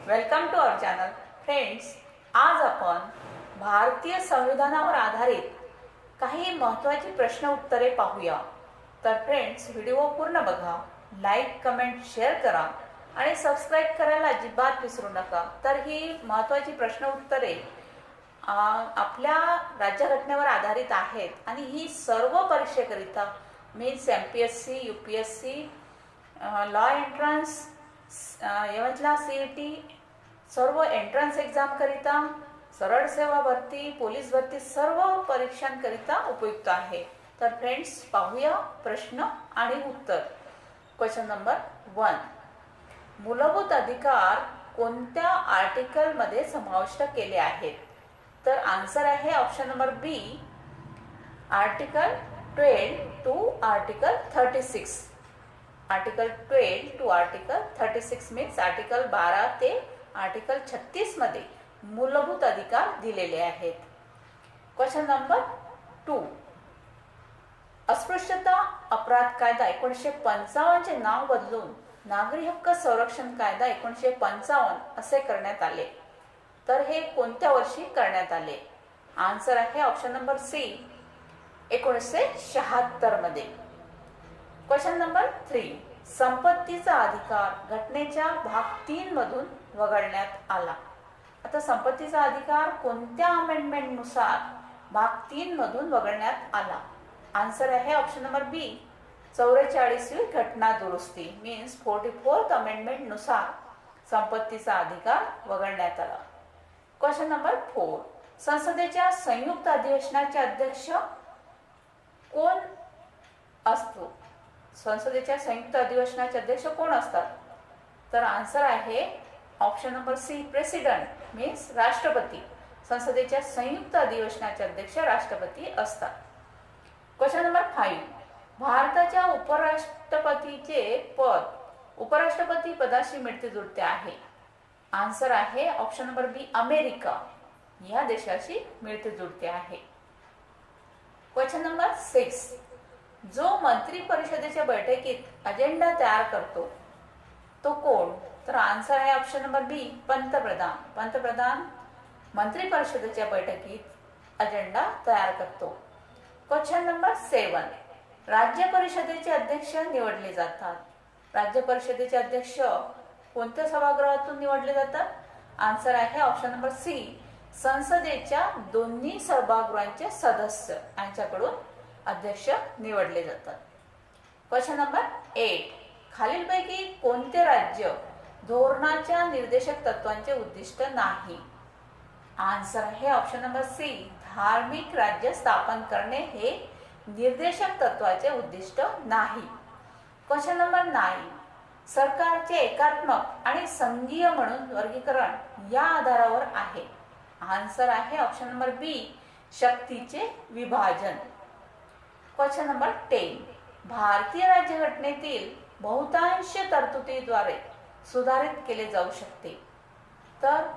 Welcome to our channel. Friends, आज आपण भारतीय संविधानावर आधारित काही महत्त्वाची प्रश्न उत्तरे पाहूया. तर फ्रेंड्स, व्हिडिओ पूर्ण बघा, लाईक, कमेंट, शेअर करा आणि सबस्क्राईब करायला अजिबात विसरू नका. तर ही महत्त्वाची प्रश्न उत्तरे आपल्या राज्यघटनेवर आधारित आहेत आणि ही सर्व परीक्षेकरिता means MPSC, UPSC, law entrance, एवंचला CET, सर्व एंट्रन्स एक्झाम करिता, सरळ सेवा भरती, पोलीस भरती, सर्व परीक्षांकरिता उपयुक्त आहे. तर फ्रेंड्स, पाहूया प्रश्न आणि उत्तर. Question number 1. मूलभूत अधिकार कोणत्या आर्टिकलमध्ये समाविष्ट केले आहेत? तर आन्सर आहे option number B, article 12 to article 36. Article 12 to article 36 means article 12 ते आर्टिकल 36 मध्ये मूलभूत अधिकार दिलेले आहेत. Question number 2. अस्पृश्यता अपराध कायदा 1955 चे नाव बदलून नागरी हक्क संरक्षण कायदा 1955 असे करण्यात आले. तर हे कोणत्या वर्षी करण्यात आले? आन्सर आहे ऑप्शन नंबर सी, 1976 मध्ये. Question number 3. संपत्तीचा अधिकार घटनेच्या भाग 3 मधून वगळण्यात आला. आता संपत्तीचा अधिकार कोणत्या अमेंडमेंटनुसार भाग 3 मधून वगळण्यात आला? आन्सर आहे ऑप्शन नंबर बी, 44वी घटना दुरुस्ती मीन्स 44th अमेंडमेंट नुसार संपत्तीचा अधिकार वगळण्यात आला. Question number 4. संसदेच्या संयुक्त अधिवेशनाचे अध्यक्ष कोण असतो? संसदेच्या संयुक्त अधिवेशनाचे अध्यक्ष कोण असतात? तर आन्सर आहे option number C, president means राष्ट्रपती. संसदेच्या संयुक्त अधिवेशनाचे अध्यक्ष राष्ट्रपती असतात. Question number 5. भारताच्या उपराष्ट्रपतीचे पद उपराष्ट्रपती पदाशी मिळते जुळते आहे. आन्सर आहे ऑप्शन नंबर बी, अमेरिका या देशाशी मिळते जुळते आहे. Question number 6. जो मंत्री परिषदेच्या बैठकीत अजेंडा तयार करतो तो कोण? तर आन्सर आहे ऑप्शन नंबर बी, पंतप्रधान. पंतप्रधान मंत्री परिषदेच्या बैठकीत अजेंडा तयार करतो. Question number 7. राज्य परिषदेचे अध्यक्ष निवडले जातात. राज्य परिषदेचे अध्यक्ष कोणत्या सभागृहातून निवडले जातात? आन्सर आहे ऑप्शन नंबर सी, संसदेच्या दोन्ही सभागृहांचे सदस्य यांच्याकडून अध्यक्ष निवडले जातात. Question number 8. खालीलपैकी कोणते राज्य धोरणाच्या निर्देशक तत्वांचे उद्दिष्ट नाही? आन्सर आहे ऑप्शन नंबर सी, धार्मिक राज्य स्थापन करणे हे निर्देशक तत्वाचे उद्दिष्ट नाही. Question number 9. सरकारचे एकात्मक आणि संघीय म्हणून वर्गीकरण या आधारावर आहे. आन्सर आहे ऑप्शन नंबर बी, शक्तीचे विभाजन. Question number 10. भारतीय राज्यघटनेतील बहुतांश तरतुदीद्वारे सुधारित केले जाऊ शकते. तर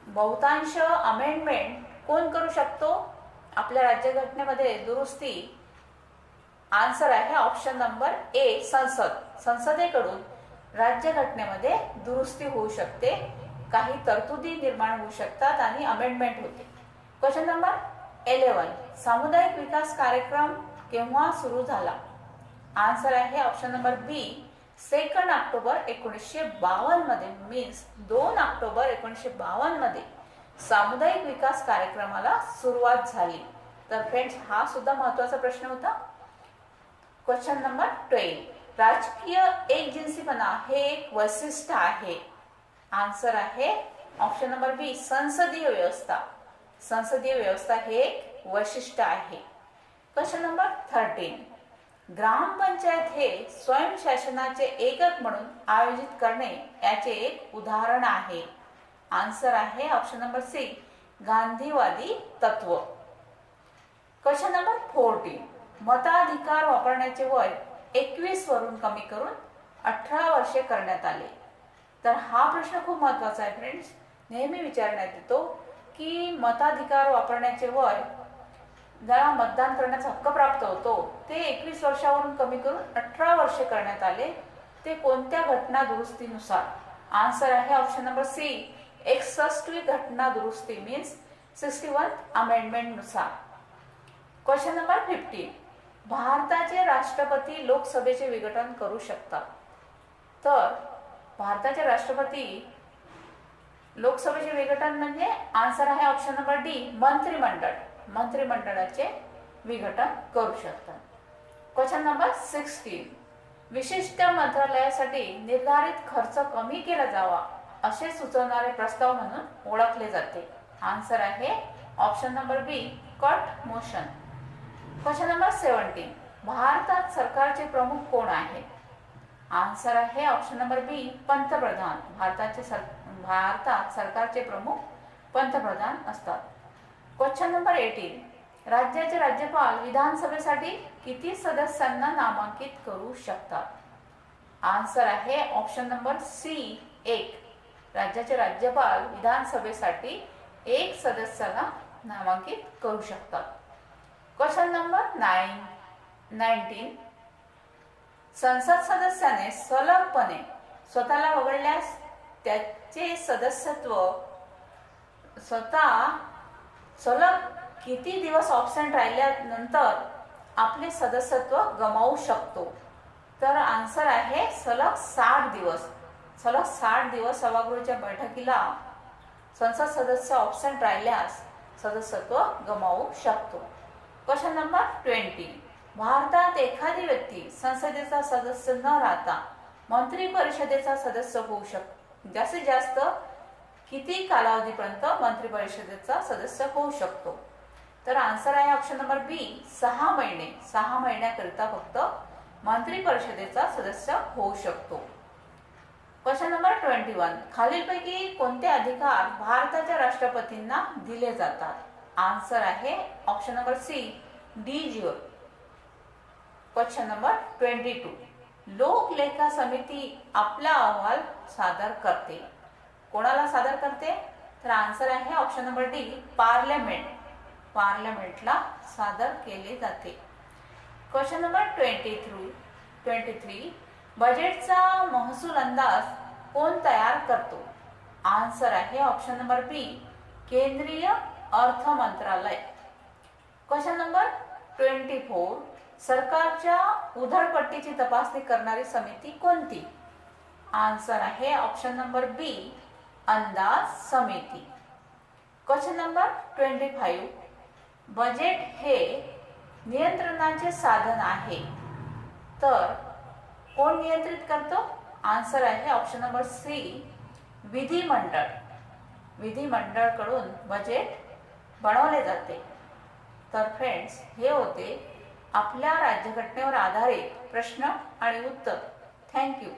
बहुतांश अमेंडमेंट कोण करू शकतो आपल्या राज्यघटनेमध्ये दुरुस्ती? आन्सर आहे ऑप्शन नंबर ए, संसद. संसदेकडून राज्यघटनेमध्ये दुरुस्ती होऊ शकते, काही तरतुदी निर्माण होऊ शकतात आणि अमेंडमेंट होते. Question number 11. सामुदायिक विकास कार्यक्रम केव्हा सुरू झाला? आन्सर आहे ऑप्शन नंबर बी, 2 ऑक्टोबर 1952 मध्ये मीन्स 2 ऑक्टोबर 1952 मध्ये सामुदायिक विकास कार्यक्रमाला सुरुवात झाली. तर फ्रेंड्स, हा सुद्धा महत्त्वाचा प्रश्न होता. Question number 12. राजकीय एकजिन्सीपणा हे एक वैशिष्ट्य आहे. आन्सर आहे ऑप्शन नंबर बी, संसदीय व्यवस्था. संसदीय व्यवस्था हे एक वैशिष्ट्य आहे. Question number 13. ग्रामपंचायत हे स्वयंशासनाचे एकक म्हणून आयोजित करणे याचे एक उदाहरण आहे. आन्सर आहे ऑप्शन नंबर सी, गांधीवादी तत्व. Question number 14. मताधिकार वापरण्याचे वय 21 वरून कमी करून 18 वर्षे करण्यात आले. तर हा प्रश्न खूप महत्त्वाचा आहे फ्रेंड्स. नेहमी विचारण्यात येतो की मताधिकार वापरण्याचे वय, ज्याला मतदान करण्याचा हक्क प्राप्त होतो, ते 21 वर्षावरून कमी करून 18 वर्षे करण्यात आले. ते कोणत्या घटना दुरुस्तीनुसार? आन्सर आहे ऑप्शन नंबर सी 61वी घटना दुरुस्ती मीन्स 61 अमेंडमेंट नुसार. Question number 15. भारताचे राष्ट्रपती लोकसभेचे विघटन करू शकतात. तर भारताचे राष्ट्रपती लोकसभेचे विघटन म्हणजे आन्सर आहे ऑप्शन नंबर डी मंत्रिमंडळ. मंत्रिमंडळाचे विघटन करू शकतात. Question number 16. विशिष्ट मंत्रालयासाठी निर्धारित खर्च कमी केला जावा असे सुचवणारे प्रस्ताव म्हणून ओळखले जाते. आन्सर आहे ऑप्शन नंबर बी कट मोशन. Question number 17. भारतात सरकारचे प्रमुख कोण आहेत. आन्सर आहे ऑप्शन नंबर बी पंतप्रधान. भारतात सरकारचे प्रमुख पंतप्रधान असतात. Question number 18. राज्याचे राज्यपाल विधानसभेसाठी किती सदस्यांना नामांकित करू शकतात. आन्सर आहे ऑप्शन नंबर सी 1. राज्याचे राज्यपाल विधानसभेसाठी 1 सदस्याला नामांकित करू शकतात. Question number 19. संसद सदस्याने सलगपणे स्वतःला वगळल्यास त्याचे सदस्यत्व स्वतः सलग किती दिवस ऑब्सेंट राहिल्यानंतर आपले सदस्यत्व गमावू शकतो. तर आन्सर आहे सलग 60 दिवस. सलग 60 दिवस सभागृहाच्या बैठकीला संसद सदस्य ऑब्सेंट राहिल्यास सदस्यत्व गमावू शकतो. Question number 20. भारतात एखादी व्यक्ती संसदेचा सदस्य न राहता मंत्री परिषदेचा सदस्य होऊ शकतो. जास्तीत जास्त किती कालावधीपर्यंत मंत्री परिषदेचा सदस्य होऊ शकतो. तर आन्सर आहे ऑप्शन नंबर बी 6 महिने. 6 महिन्याकरिता फक्त मंत्री परिषदेचा सदस्य होऊ शकतो. Question number 21. खालीलपैकी कोणते अधिकार भारताच्या राष्ट्रपतींना दिले जातात. आन्सर आहे option number C de jure. Question number 22. लोकलेखा समिती आपला अहवाल सादर करते. कोणाला सादर करते. तर आन्सर आहे ऑप्शन नंबर डी पार्लमेंट. पार्लमेंटला सादर केले जाते. Question number 23. बजेटचा महसूल अंदाज कोण तयार करतो. आन्सर आहे ऑप्शन नंबर बी केंद्रीय अर्थ मंत्रालय. Question number 24. सरकारच्या उधळपट्टीची तपासणी करणारी समिती कोणती. आन्सर आहे ऑप्शन नंबर बी अंदाज समिती. Question number 25. बजेट हे नियंत्रणाचे साधन आहे. तर कोण नियंत्रित करतो. आन्सर आहे ऑप्शन नंबर सी विधिमंडळ. विधिमंडळकडून बजेट बनवले जाते. तर फ्रेंड्स हे होते आपल्या राज्यघटनेवर आधारित प्रश्न आणि उत्तर. थँक्यू.